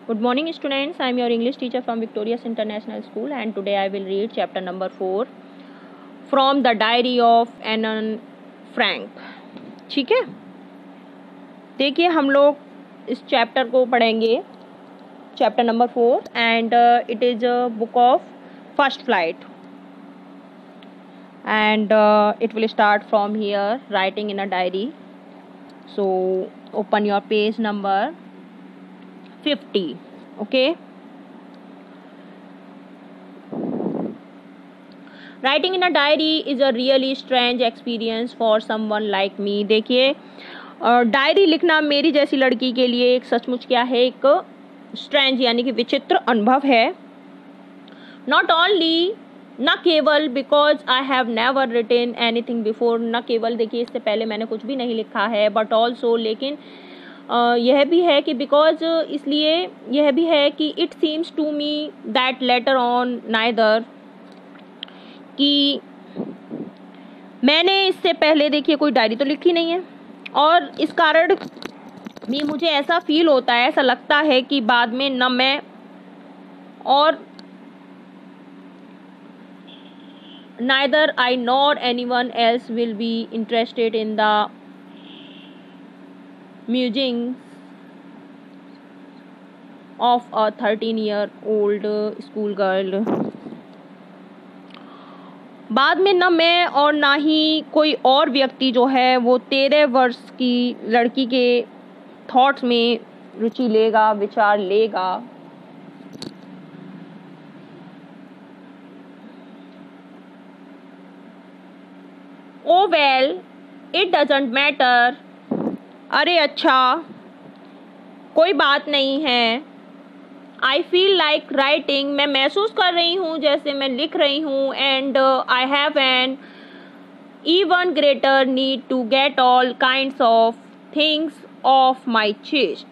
Good morning, students. I am your English teacher from Victorious International School, and today I will read chapter number 4 from the diary of Anne Frank. ठीक है, देखिए हम लोग इस chapter को पढ़ेंगे, chapter number 4, and it is a book of first flight, and it will start from here, writing in a diary. So open your page number 50. Okay, writing in a diary is a really strange experience for someone like me. देखिए, diary लिखना मेरी जैसी लड़की के लिए एक सचमुच क्या है, एक स्ट्रेंज यानी कि विचित्र अनुभव है. नॉट ओनली, न केवल because I have never written anything before, न केवल देखिए इससे पहले मैंने कुछ भी नहीं लिखा है, बट ऑल्सो लेकिन यह भी है कि बिकॉज इसलिए यह भी है कि it seems to me that later on neither, कि मैंने इससे पहले देखिए कोई डायरी तो लिखी नहीं है, और इस कारण भी मुझे ऐसा फील होता है, ऐसा लगता है कि बाद में न मैं और neither I nor anyone else will be interested in the musings of a 13-year-old schoolgirl. बाद में न मैं और ना ही कोई और व्यक्ति जो है वो 13 वर्ष की लड़की के थॉट्स में रुचि लेगा, विचार लेगा. Oh well, it doesn't matter. अरे अच्छा, कोई बात नहीं है. I feel like writing, मैं महसूस कर रही हूँ जैसे मैं लिख रही हूँ. And I have an even greater need to get all kinds of things off my chest.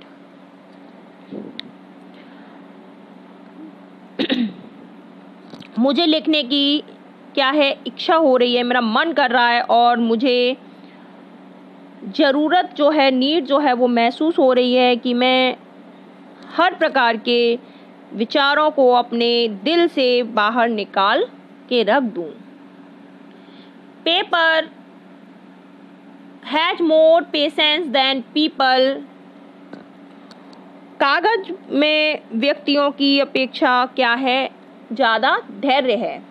मुझे लिखने की क्या है, इच्छा हो रही है, मेरा मन कर रहा है, और मुझे ज़रूरत जो है, नीड जो है वो महसूस हो रही है कि मैं हर प्रकार के विचारों को अपने दिल से बाहर निकाल के रख दूं. Paper has more patience than people, कागज में व्यक्तियों की अपेक्षा क्या है, ज़्यादा धैर्य है.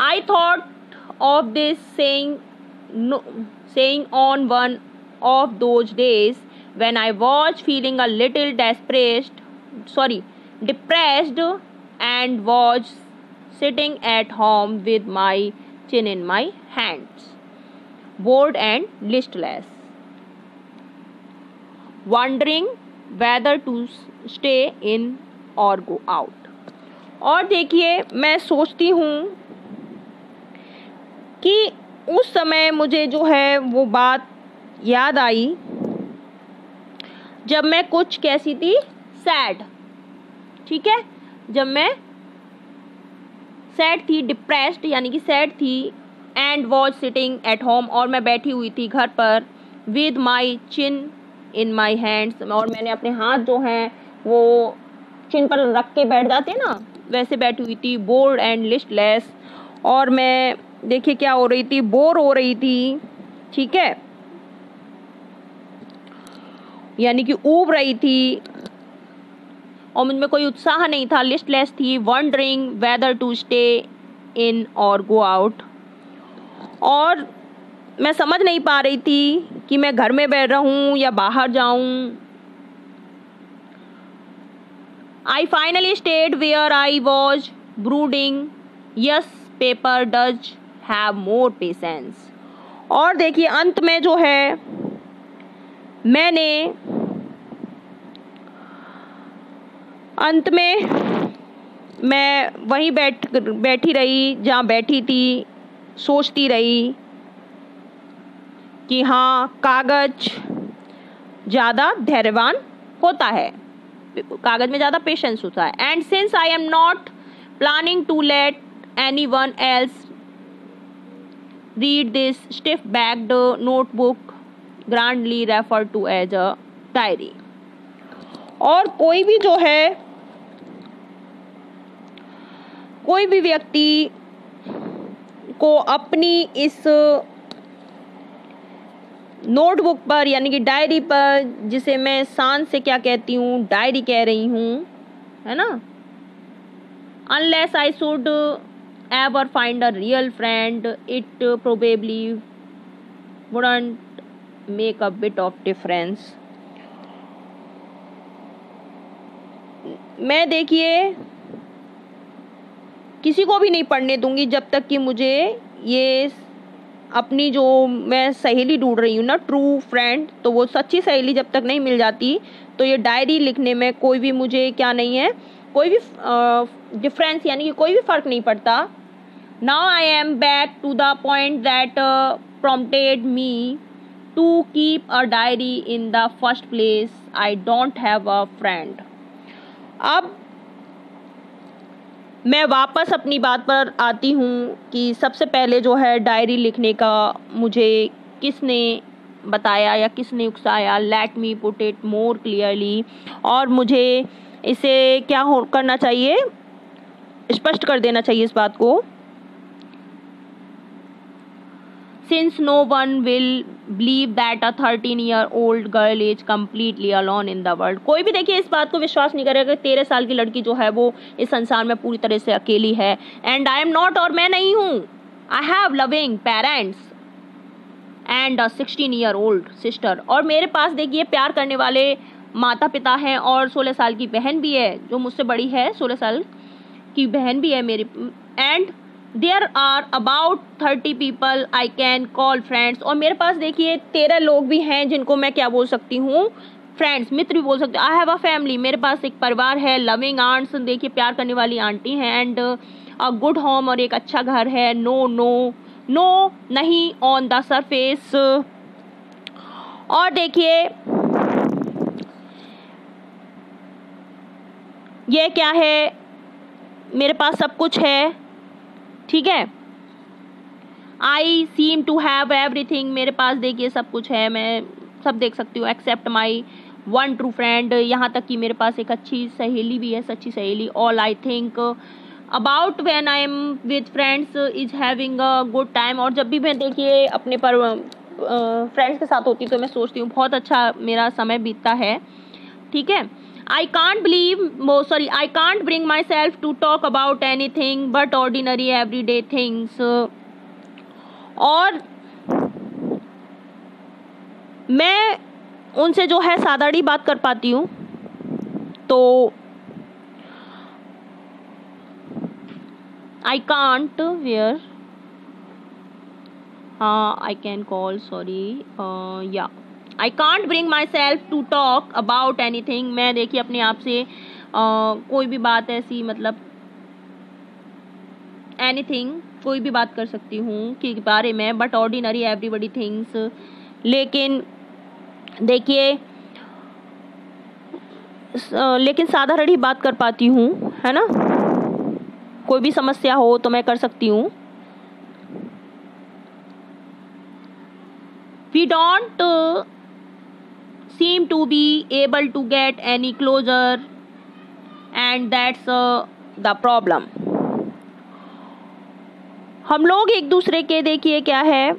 I thought of this saying on one of those days when I was feeling a little depressed and was sitting at home with my chin in my hands, bored and listless, wondering whether to stay in or go out. और देखिए, मैं सोचती हूँ कि उस समय मुझे जो है वो बात याद आई जब मैं कुछ कैसी थी, सैड. ठीक है, जब मैं सैड थी, डिप्रेस्ड यानी कि सैड थी, and was sitting at home, और मैं बैठी हुई थी घर पर, with my chin in my hands, और मैंने अपने हाथ जो हैं वो चिन पर रख के बैठ जाते ना, वैसे बैठी हुई थी. बोर्ड एंड लिस्टलेस, और मैं देखिए क्या हो रही थी, बोर हो रही थी. ठीक है, यानी कि ऊब रही थी, और मुझ में कोई उत्साह नहीं था, लिस्टलेस थी. Wondering whether to stay in or go out, और मैं समझ नहीं पा रही थी कि मैं घर में बैठ रहूं या बाहर जाऊं. I finally stayed where I was brooding. Yes, paper does have more patience. और देखिए अंत में जो है मैं वहीं बैठी रही जहाँ बैठी थी, सोचती रही कि हाँ, कागज ज़्यादा धैर्यवान होता है, कागज में ज़्यादा पेशेंस होता है. And since I am not planning to let anyone else read this stiff backed notebook grandly referred to as a diary. और कोई भी जो है, कोई भी व्यक्ति को अपनी इस नोटबुक पर यानी कि डायरी पर, जिसे मैं शान से क्या कहती हूँ, डायरी कह रही हूँ, है ना, unless I should ever find a real friend, it probably wouldn't make a bit of difference. मैं देखिए किसी को भी नहीं पढ़ने दूंगी जब तक कि मुझे ये अपनी जो मैं सहेली ढूंढ रही हूँ ना, ट्रू फ्रेंड, तो वो सच्ची सहेली जब तक नहीं मिल जाती, तो ये डायरी लिखने में कोई भी मुझे क्या नहीं है, कोई भी डिफरेंस यानी कि कोई भी फर्क नहीं पड़ता. Now I am back to the point that prompted me to keep a diary in the first place. I don't have a friend. अब मैं वापस अपनी बात पर आती हूँ कि सबसे पहले जो है डायरी लिखने का मुझे किसने बताया या किसने उकसाया. Let me put it more clearly. और मुझे इसे क्या करना चाहिए, स्पष्ट कर देना चाहिए इस बात को. Since no one will believe that a 13-year-old girl is completely alone in the world. कोई भी देखिए इस बात को विश्वास नहीं करेगा कि 13 साल की लड़की जो है वो इस संसार में पूरी तरह से अकेली है. And I am not, और मैं नहीं हूँ. I have loving parents and a 16-year-old sister. और मेरे पास देखिए प्यार करने वाले माता पिता हैं और 16 साल की बहन भी है जो मुझसे बड़ी है. 16 साल की बहन भी है मेरी. And there are about 30 people I can call friends. और मेरे पास देखिए 13 लोग भी हैं जिनको मैं क्या बोल सकती हूँ, फ्रेंड्स, मित्र भी बोल सकते हैं. I have a family. मेरे पास एक परिवार है. लविंग आंट्स, देखिए प्यार करने वाली आंटी हैं. एंड अ गुड होम, और एक अच्छा घर है. नो नो नो नहीं ऑन द सरफेस. और देखिए ये क्या है, मेरे पास सब कुछ है. ठीक है, आई सीम टू हैव एवरीथिंग. मेरे पास देखिए सब कुछ है, मैं सब देख सकती हूँ except my one true friend. यहाँ तक कि मेरे पास एक अच्छी सहेली भी है, सच्ची सहेली. All I think about when I am with friends is having a good time. और जब भी मैं देखिए अपने पर फ्रेंड्स के साथ होती हूँ तो मैं सोचती हूँ बहुत अच्छा मेरा समय बीतता है. ठीक है. I can't bring myself to talk about anything but ordinary everyday things. और मैं उनसे जो है साधारण बात कर पाती हूँ. तो I can't where I can call I can't bring myself to talk about anything. मैं देखिए अपने आप से कोई भी बात ऐसी, मतलब anything, कोई भी बात कर सकती हूँ के बारे में, but ordinary everybody things. लेकिन देखिए लेकिन साधारण ही बात कर पाती हूँ, है ना. कोई भी समस्या हो तो मैं कर सकती हूँ. We don't seem to be able to get any closer, and that's the problem. हम लोग एक दूसरे के देखिए क्या है,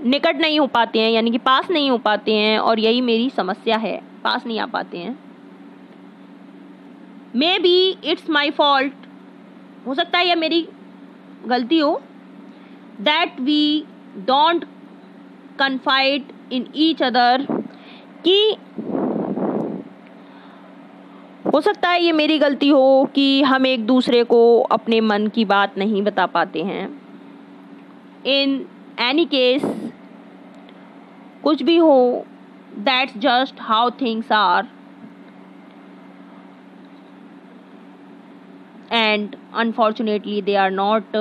निकट नहीं हो पाते हैं, यानी कि पास नहीं हो पाते हैं. और यही मेरी समस्या है, पास नहीं आ पाते हैं. Maybe it's my fault. हो सकता है यह मेरी गलती हो. That we don't confide in each other. कि हो सकता है ये मेरी गलती हो कि हम एक दूसरे को अपने मन की बात नहीं बता पाते हैं. इन एनी केस, कुछ भी हो, that's just how things are. And unfortunately they are not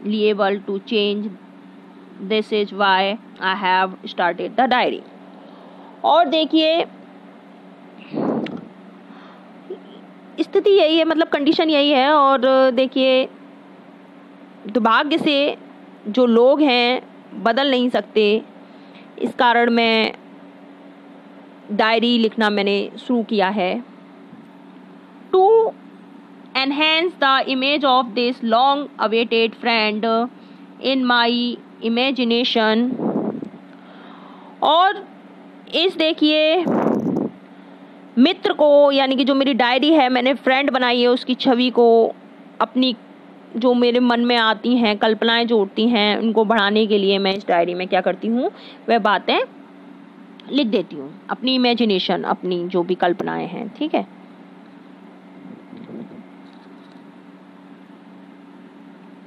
liable to change. This is why I have started the diary. और देखिए स्थिति यही है, मतलब कंडीशन यही है. और देखिए दुर्भाग्य से जो लोग हैं बदल नहीं सकते. इस कारण मैं डायरी लिखना मैंने शुरू किया है. To enhance the image of this long awaited friend in my imagination। और इस देखिए मित्र को यानी कि जो मेरी डायरी है मैंने फ्रेंड बनाई है उसकी छवि को अपनी जो मेरे मन में आती हैं कल्पनाएं जो उठती हैं उनको बढ़ाने के लिए मैं इस डायरी में क्या करती हूँ वह बातें लिख देती हूँ, अपनी इमेजिनेशन, अपनी जो भी कल्पनाएं हैं। ठीक है,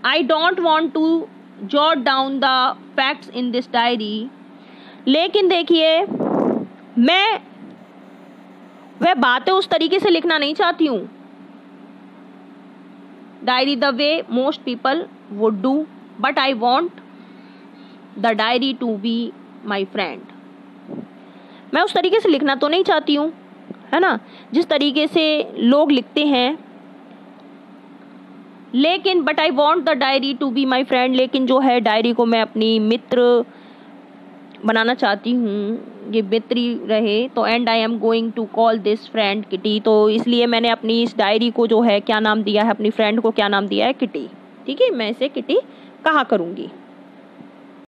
I don't want to jot down the facts in this diary। लेकिन देखिए मैं वह बातें उस तरीके से लिखना नहीं चाहती हूँ diary the way most people would do, but I want the diary to be my friend. मैं उस तरीके से लिखना तो नहीं चाहती हूँ, है ना, जिस तरीके से लोग लिखते हैं, लेकिन but I want the diary to be my friend, लेकिन जो है डायरी को मैं अपनी मित्र बनाना चाहती हूँ, ये मित्र रहे। तो and I am going to call this friend Kitty. तो इसलिए मैंने अपनी इस डायरी को जो है क्या नाम दिया है, अपनी फ्रेंड को क्या नाम दिया है, किटी। ठीक है, मैं इसे किटी कहा करूँगी।